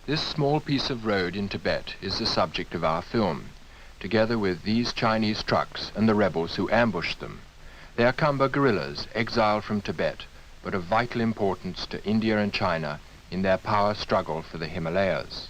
This small piece of road in Tibet is the subject of our film, together with these Chinese trucks and the rebels who ambushed them. They are Khamba guerrillas exiled from Tibet, but of vital importance to India and China in their power struggle for the Himalayas.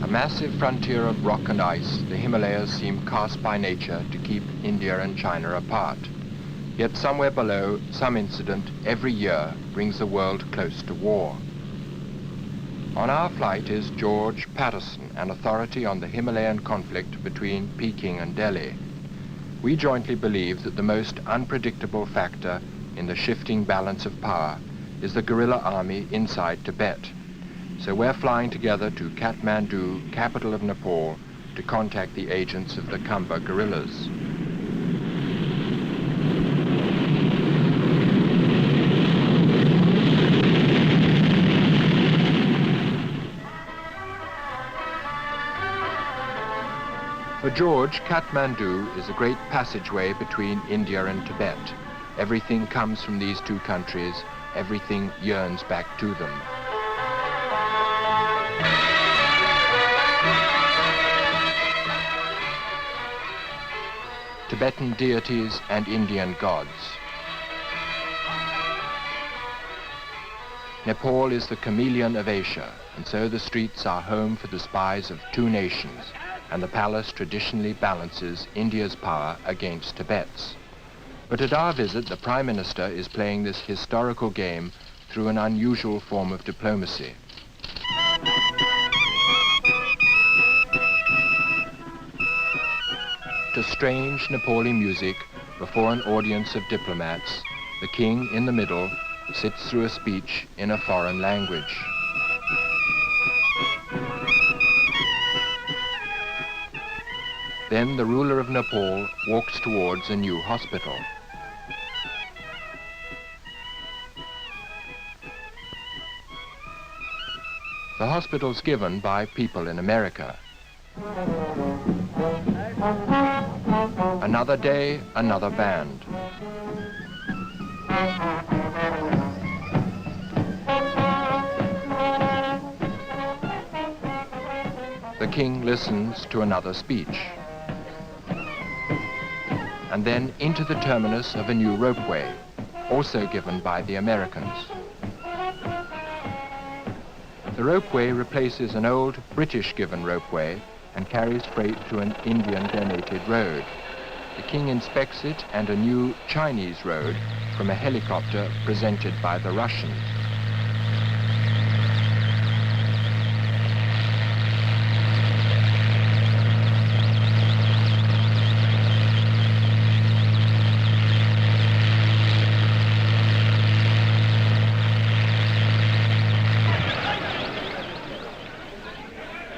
A massive frontier of rock and ice, the Himalayas seem cast by nature to keep India and China apart. Yet somewhere below, some incident every year brings the world close to war. On our flight is George Patterson, an authority on the Himalayan conflict between Peking and Delhi. We jointly believe that the most unpredictable factor in the shifting balance of power is the guerrilla army inside Tibet. So we're flying together to Kathmandu, capital of Nepal, to contact the agents of the Khamba guerrillas. For George, Kathmandu is a great passageway between India and Tibet. Everything comes from these two countries, everything yearns back to them. Tibetan deities and Indian gods. Nepal is the chameleon of Asia, and so the streets are home for the spies of two nations, and the palace traditionally balances India's power against Tibet's. But at our visit, the Prime Minister is playing this historical game through an unusual form of diplomacy. To strange Nepali music, before an audience of diplomats, the king in the middle sits through a speech in a foreign language. Then the ruler of Nepal walks towards a new hospital. The hospital's given by people in America. Another day, another band. The king listens to another speech. And then into the terminus of a new ropeway, also given by the Americans. The ropeway replaces an old British-given ropeway and carries freight to an Indian-donated road. The king inspects it and a new Chinese road from a helicopter presented by the Russians.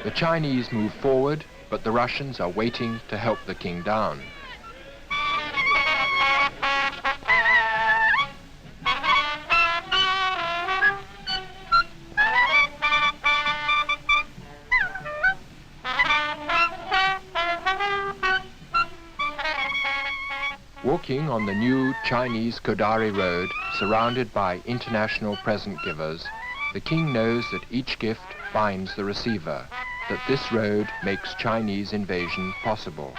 The Chinese move forward, but the Russians are waiting to help the king down. Walking on the new Chinese Kodari road, surrounded by international present givers, the king knows that each gift binds the receiver, that this road makes Chinese invasion possible.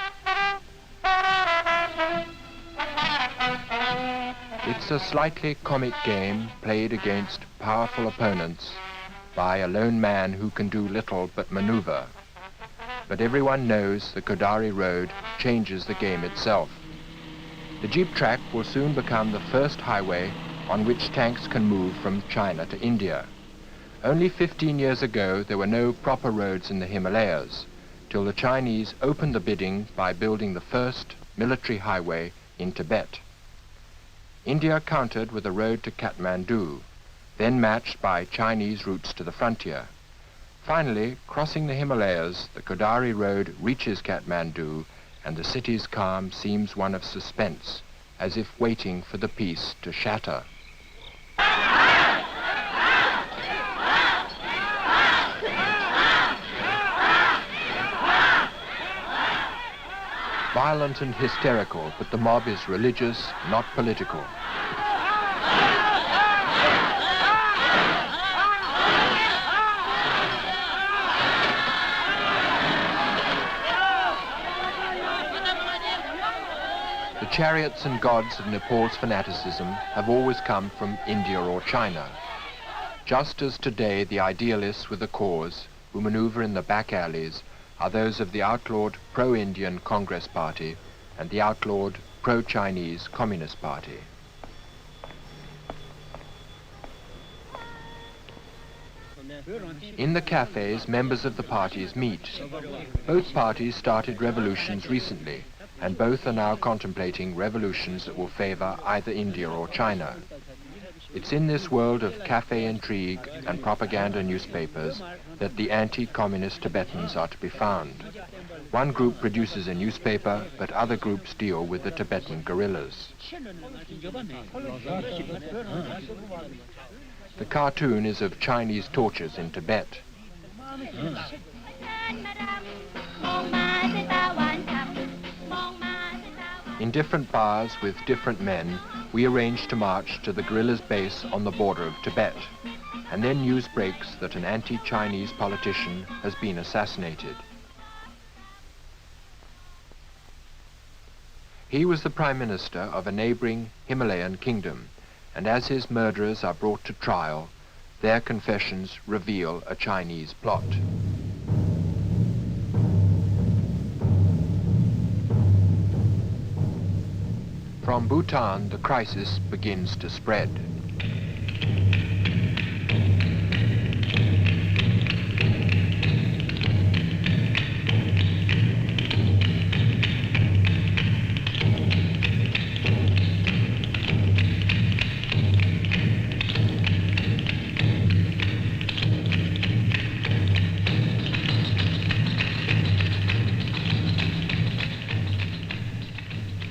It's a slightly comic game played against powerful opponents by a lone man who can do little but maneuver. But everyone knows the Kodari road changes the game itself. The jeep track will soon become the first highway on which tanks can move from China to India. Only 15 years ago, there were no proper roads in the Himalayas, till the Chinese opened the bidding by building the first military highway in Tibet. India countered with a road to Kathmandu, then matched by Chinese routes to the frontier. Finally, crossing the Himalayas, the Kodari road reaches Kathmandu, and the city's calm seems one of suspense, as if waiting for the peace to shatter. Violent and hysterical, but the mob is religious, not political. The chariots and gods of Nepal's fanaticism have always come from India or China. Just as today the idealists with a cause, who maneuver in the back alleys, are those of the outlawed pro-Indian Congress Party and the outlawed pro-Chinese Communist Party. In the cafes, members of the parties meet. Both parties started revolutions recently, and both are now contemplating revolutions that will favor either India or China. It's in this world of cafe intrigue and propaganda newspapers that the anti-communist Tibetans are to be found. One group produces a newspaper, but other groups deal with the Tibetan guerrillas. The cartoon is of Chinese tortures in Tibet. In different bars with different men, we arrange to march to the guerrillas' base on the border of Tibet, and then news breaks that an anti-Chinese politician has been assassinated. He was the prime minister of a neighboring Himalayan kingdom, and as his murderers are brought to trial, their confessions reveal a Chinese plot. From Bhutan, the crisis begins to spread.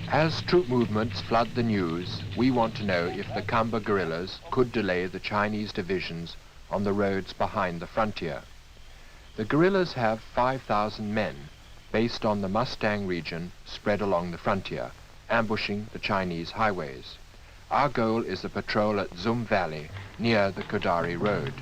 As troop movements flood the news, we want to know if the Khamba guerrillas could delay the Chinese divisions on the roads behind the frontier. The guerrillas have 5,000 men, based on the Mustang region spread along the frontier, ambushing the Chinese highways. Our goal is a patrol at Zum Valley, near the Kodari road.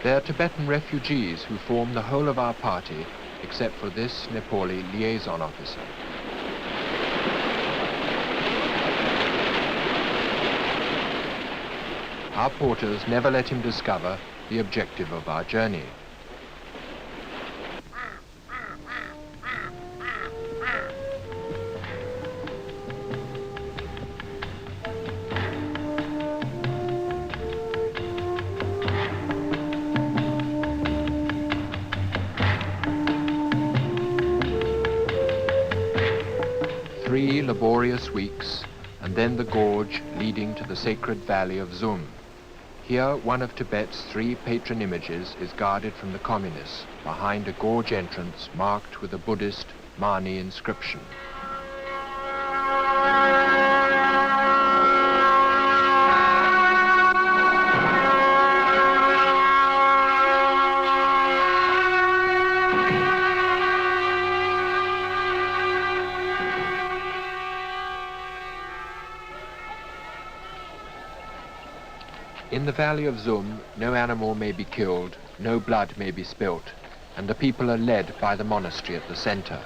They are Tibetan refugees who form the whole of our party, except for this Nepali liaison officer. Our porters never let him discover the objective of our journey. Three laborious weeks, and then the gorge leading to the sacred valley of Zum. Here, one of Tibet's 3 patron images is guarded from the communists behind a gorge entrance marked with a Buddhist Mani inscription. In the valley of Zum, no animal may be killed, no blood may be spilt, and the people are led by the monastery at the center.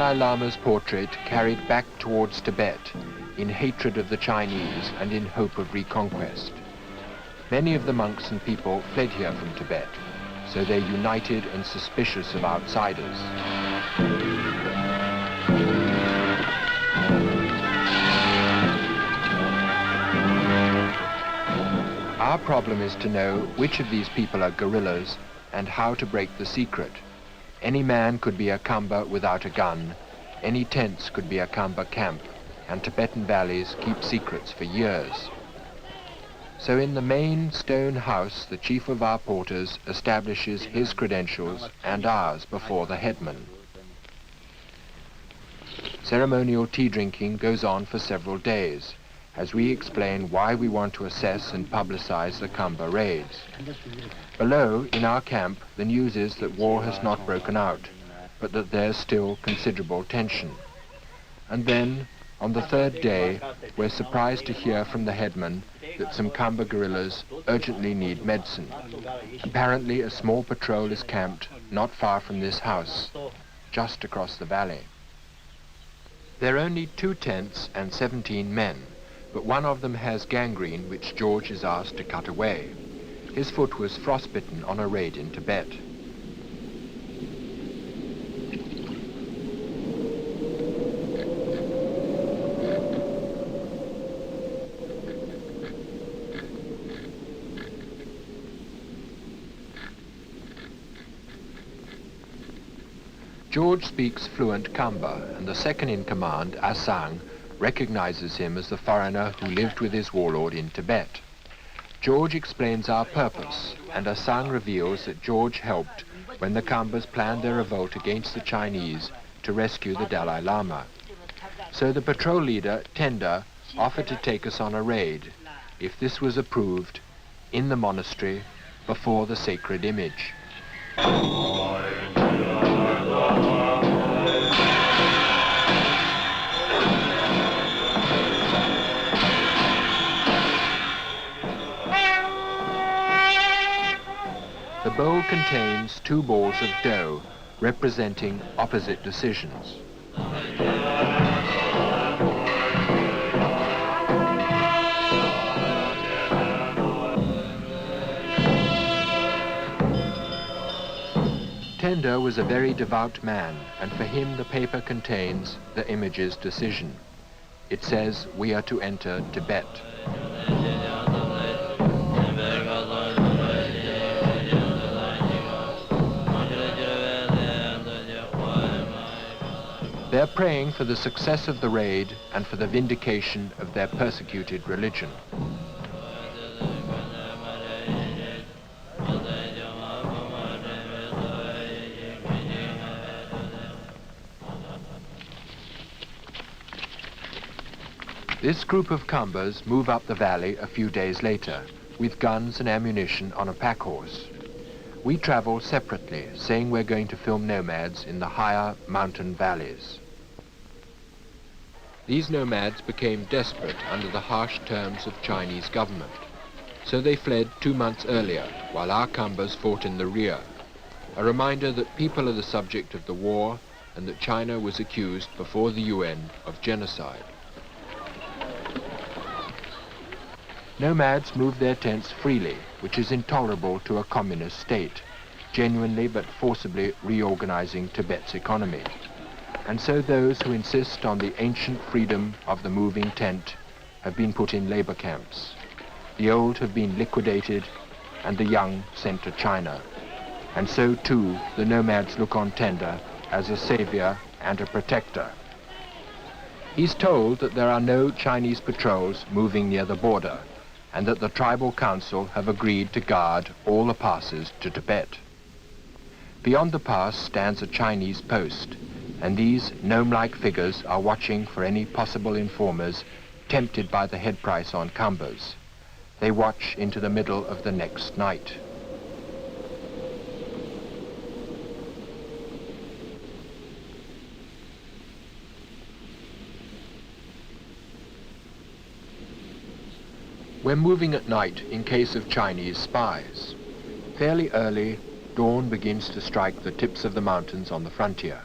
Dalai Lama's portrait carried back towards Tibet in hatred of the Chinese and in hope of reconquest. Many of the monks and people fled here from Tibet, so they're united and suspicious of outsiders. Our problem is to know which of these people are guerrillas and how to break the secret. Any man could be a Khamba without a gun, any tents could be a Khamba camp, and Tibetan valleys keep secrets for years. So in the main stone house, the chief of our porters establishes his credentials and ours before the headman. Ceremonial tea drinking goes on for several days, as we explain why we want to assess and publicize the Khamba raids. Below, in our camp, the news is that war has not broken out, but that there's still considerable tension. And then, on the third day, we're surprised to hear from the headman that some Khamba guerrillas urgently need medicine. Apparently, a small patrol is camped not far from this house, just across the valley. There are only 2 tents and 17 men, but one of them has gangrene which George is asked to cut away. His foot was frostbitten on a raid in Tibet. George speaks fluent Khamba, and the second in command, Asang, recognizes him as the foreigner who lived with his warlord in Tibet. George explains our purpose, and Asang reveals that George helped when the Khambas planned their revolt against the Chinese to rescue the Dalai Lama. So the patrol leader, Tenda, offered to take us on a raid, if this was approved, in the monastery, before the sacred image. The bowl contains 2 balls of dough, representing opposite decisions. Tenda was a very devout man, and for him the paper contains the image's decision. It says we are to enter Tibet. They're praying for the success of the raid and for the vindication of their persecuted religion. This group of Khambas move up the valley a few days later, with guns and ammunition on a pack horse. We travel separately, saying we're going to film nomads in the higher mountain valleys. These nomads became desperate under the harsh terms of Chinese government, so they fled 2 months earlier, while our Khambas fought in the rear, a reminder that people are the subject of the war and that China was accused before the UN of genocide. Nomads move their tents freely, which is intolerable to a communist state, genuinely but forcibly reorganizing Tibet's economy. And so those who insist on the ancient freedom of the moving tent have been put in labor camps. The old have been liquidated and the young sent to China. And so too the nomads look on Tenda as a savior and a protector. He's told that there are no Chinese patrols moving near the border, and that the tribal council have agreed to guard all the passes to Tibet. Beyond the pass stands a Chinese post, and these gnome-like figures are watching for any possible informers tempted by the head price on Khambas. They watch into the middle of the next night. We're moving at night in case of Chinese spies. Fairly early, dawn begins to strike the tips of the mountains on the frontier.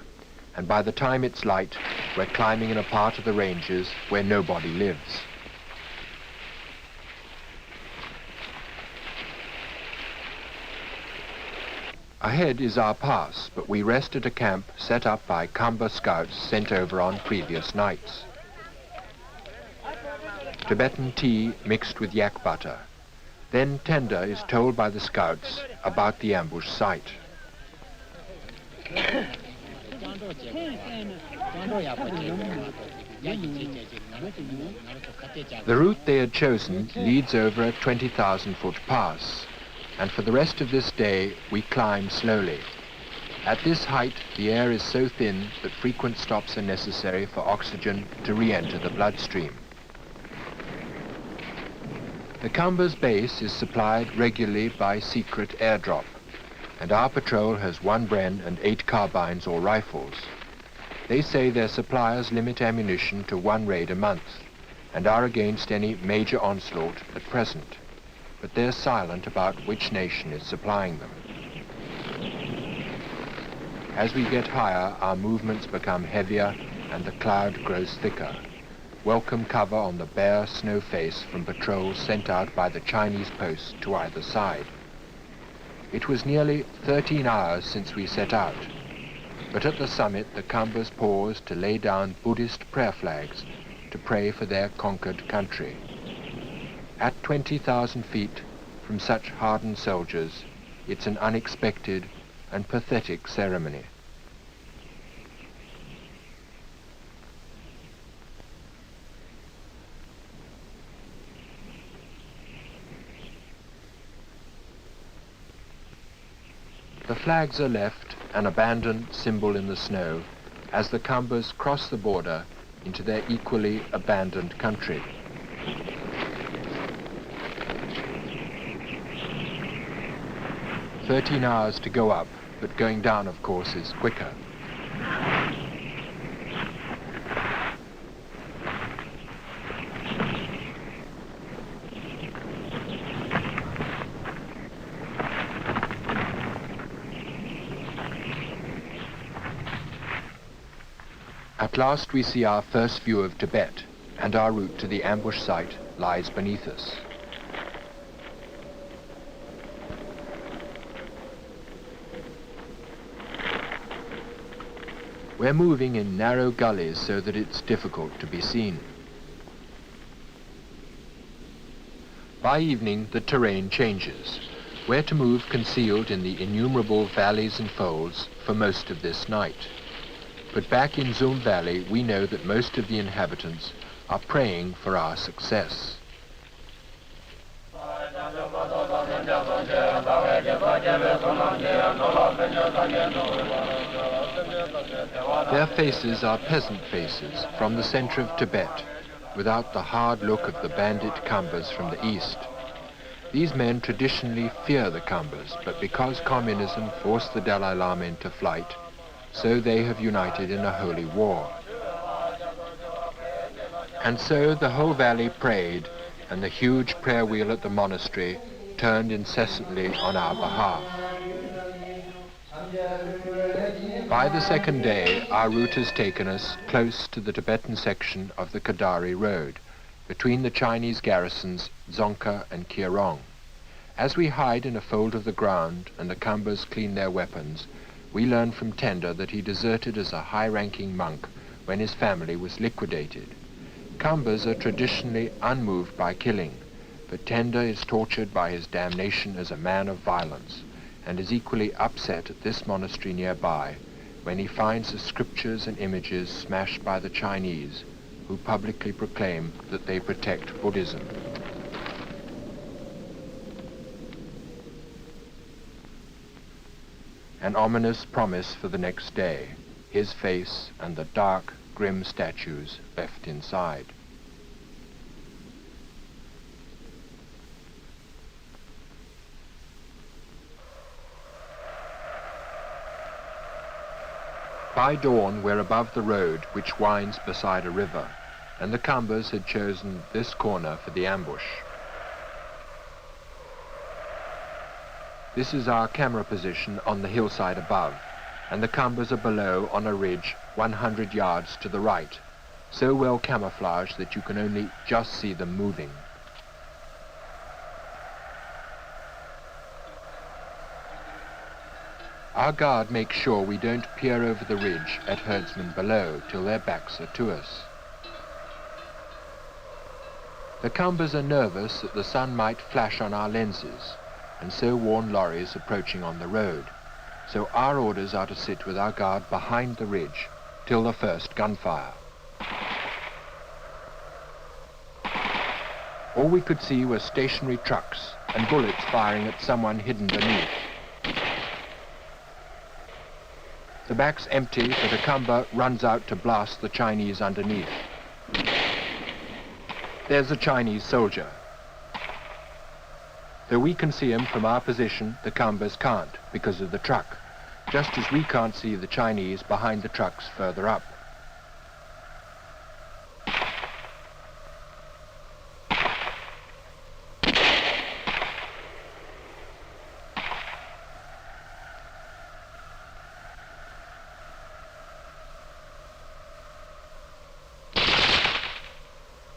and by the time it's light, we're climbing in a part of the ranges where nobody lives. Ahead is our pass, but we rest at a camp set up by Khamba scouts sent over on previous nights. Tibetan tea mixed with yak butter. Then Tender is told by the scouts about the ambush site. The route they had chosen leads over a 20,000-foot pass, and for the rest of this day we climb slowly. At this height, the air is so thin that frequent stops are necessary for oxygen to re-enter the bloodstream. The Khamba's base is supplied regularly by secret airdrop, and our patrol has 1 Bren and 8 carbines or rifles. They say their suppliers limit ammunition to 1 raid a month, and are against any major onslaught at present, but they're silent about which nation is supplying them. As we get higher, our movements become heavier and the cloud grows thicker. Welcome cover on the bare snow face from patrols sent out by the Chinese posts to either side. It was nearly 13 hours since we set out, but at the summit the Khambas paused to lay down Buddhist prayer flags to pray for their conquered country. At 20,000 feet from such hardened soldiers, it's an unexpected and pathetic ceremony. The flags are left, an abandoned symbol in the snow, as the Khambas cross the border into their equally abandoned country. "13 hours to go up, but going down, of course, is quicker." At last we see our first view of Tibet, and our route to the ambush site lies beneath us. We're moving in narrow gullies so that it's difficult to be seen. By evening, the terrain changes. We're to move concealed in the innumerable valleys and folds for most of this night. But back in Zoom Valley, we know that most of the inhabitants are praying for our success. Their faces are peasant faces from the center of Tibet, without the hard look of the bandit Khambas from the east. These men traditionally fear the Khambas, but because communism forced the Dalai Lama into flight, so they have united in a holy war. And so the whole valley prayed, and the huge prayer wheel at the monastery turned incessantly on our behalf. By the second day, our route has taken us close to the Tibetan section of the Kadari Road, between the Chinese garrisons Dzongkha and Kirong. As we hide in a fold of the ground and the Khambas clean their weapons, we learn from Tender that he deserted as a high-ranking monk when his family was liquidated. Khambas are traditionally unmoved by killing, but Tender is tortured by his damnation as a man of violence, and is equally upset at this monastery nearby when he finds the scriptures and images smashed by the Chinese, who publicly proclaim that they protect Buddhism. An ominous promise for the next day, his face and the dark, grim statues left inside. By dawn, we're above the road which winds beside a river, and the Khambas had chosen this corner for the ambush. This is our camera position on the hillside above, and the Kambas are below on a ridge 100 yards to the right, so well camouflaged that you can only just see them moving. Our guard makes sure we don't peer over the ridge at herdsmen below till their backs are to us. The Kambas are nervous that the sun might flash on our lenses, and so warn lorries approaching on the road. So our orders are to sit with our guard behind the ridge till the first gunfire. All we could see were stationary trucks and bullets firing at someone hidden beneath. The back's empty, but a Kamba runs out to blast the Chinese underneath. There's a Chinese soldier. Though we can see him from our position, the Kambas can't because of the truck, just as we can't see the Chinese behind the trucks further up.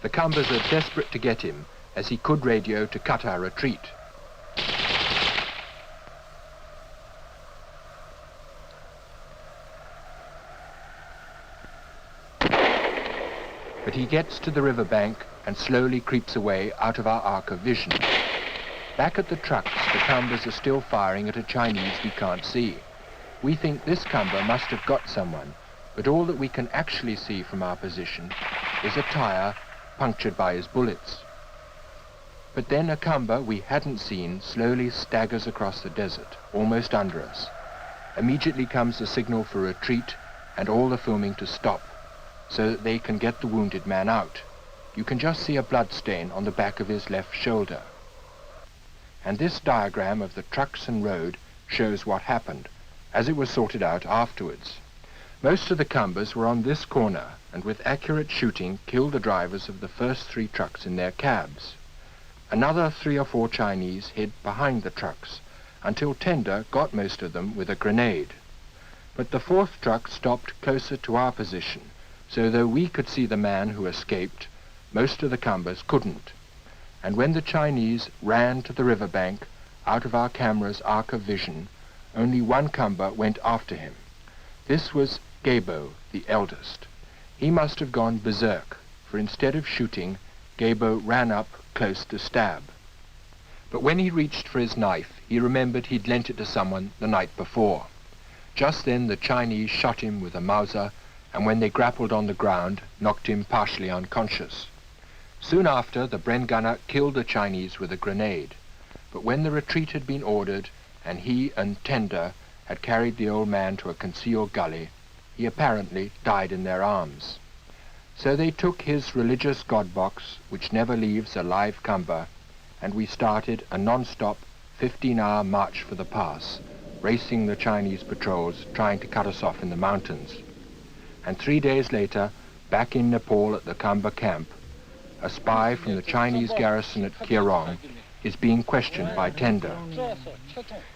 The Kambas are desperate to get him, as he could radio to cut our retreat. But he gets to the riverbank and slowly creeps away out of our arc of vision. Back at the trucks, the Kambas are still firing at a Chinese we can't see. We think this Kamba must have got someone, but all that we can actually see from our position is a tire punctured by his bullets. But then a Kamba we hadn't seen slowly staggers across the desert, almost under us. Immediately comes the signal for retreat and all the filming to stop, so that they can get the wounded man out. You can just see a blood stain on the back of his left shoulder. And this diagram of the trucks and road shows what happened, as it was sorted out afterwards. Most of the Kambas were on this corner, and with accurate shooting killed the drivers of the first 3 trucks in their cabs. Another 3 or 4 Chinese hid behind the trucks, until Tender got most of them with a grenade. But the 4th truck stopped closer to our position, so though we could see the man who escaped, most of the Kambas couldn't. And when the Chinese ran to the riverbank, out of our camera's arc of vision, only one Kamba went after him. This was Gabo, the eldest. He must have gone berserk, for instead of shooting, Gabo ran up close to stab. But when he reached for his knife, he remembered he'd lent it to someone the night before. Just then the Chinese shot him with a Mauser, and when they grappled on the ground, knocked him partially unconscious. Soon after, the Bren gunner killed the Chinese with a grenade. But when the retreat had been ordered, and he and Tender had carried the old man to a concealed gully, he apparently died in their arms. So they took his religious god box, which never leaves a live Kamba, and we started a non-stop 15-hour march for the pass, racing the Chinese patrols trying to cut us off in the mountains. And 3 days later, back in Nepal at the Kamba camp, a spy from the Chinese garrison at Kirong is being questioned by Tender.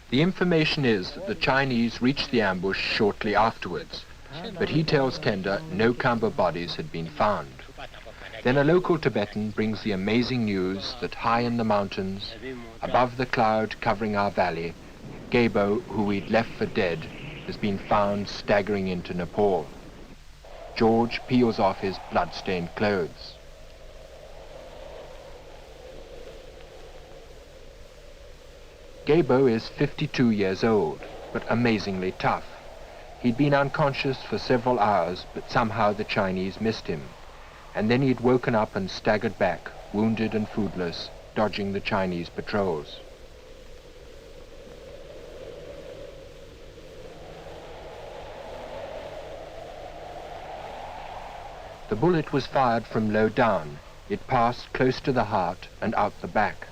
The information is that the Chinese reached the ambush shortly afterwards, but he tells Tender no Kamba bodies had been found. Then a local Tibetan brings the amazing news that high in the mountains, above the cloud covering our valley, Gabo, who we'd left for dead, has been found staggering into Nepal. George peels off his blood-stained clothes. Gabo is 52 years old, but amazingly tough. He'd been unconscious for several hours, but somehow the Chinese missed him. And then he'd woken up and staggered back, wounded and foodless, dodging the Chinese patrols. The bullet was fired from low down. It passed close to the heart and out the back.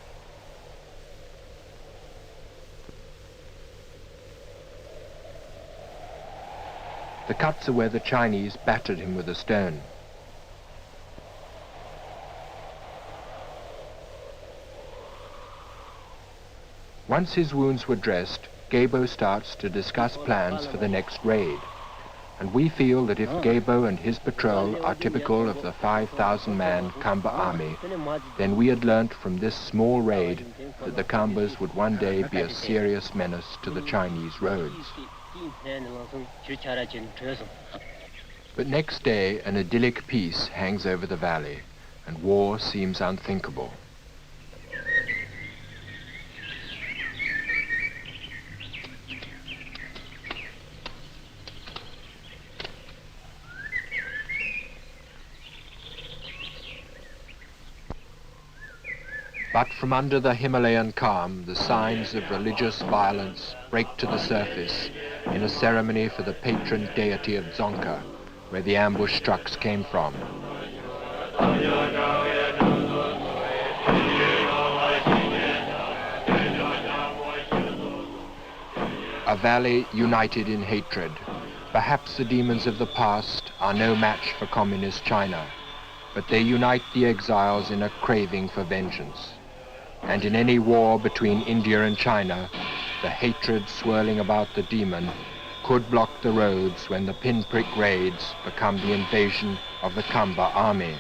The cuts are where the Chinese battered him with a stone. Once his wounds were dressed, Gabo starts to discuss plans for the next raid. And we feel that if Gabo and his patrol are typical of the 5,000-man Kamba army, then we had learnt from this small raid that the Kambas would one day be a serious menace to the Chinese roads. But next day, an idyllic peace hangs over the valley, and war seems unthinkable. But from under the Himalayan calm, the signs of religious violence break to the surface in a ceremony for the patron deity of Dzongkha, where the ambush trucks came from. A valley united in hatred. Perhaps the demons of the past are no match for communist China, but they unite the exiles in a craving for vengeance. And in any war between India and China, the hatred swirling about the demon could block the roads when the pinprick raids become the invasion of the Kamba army.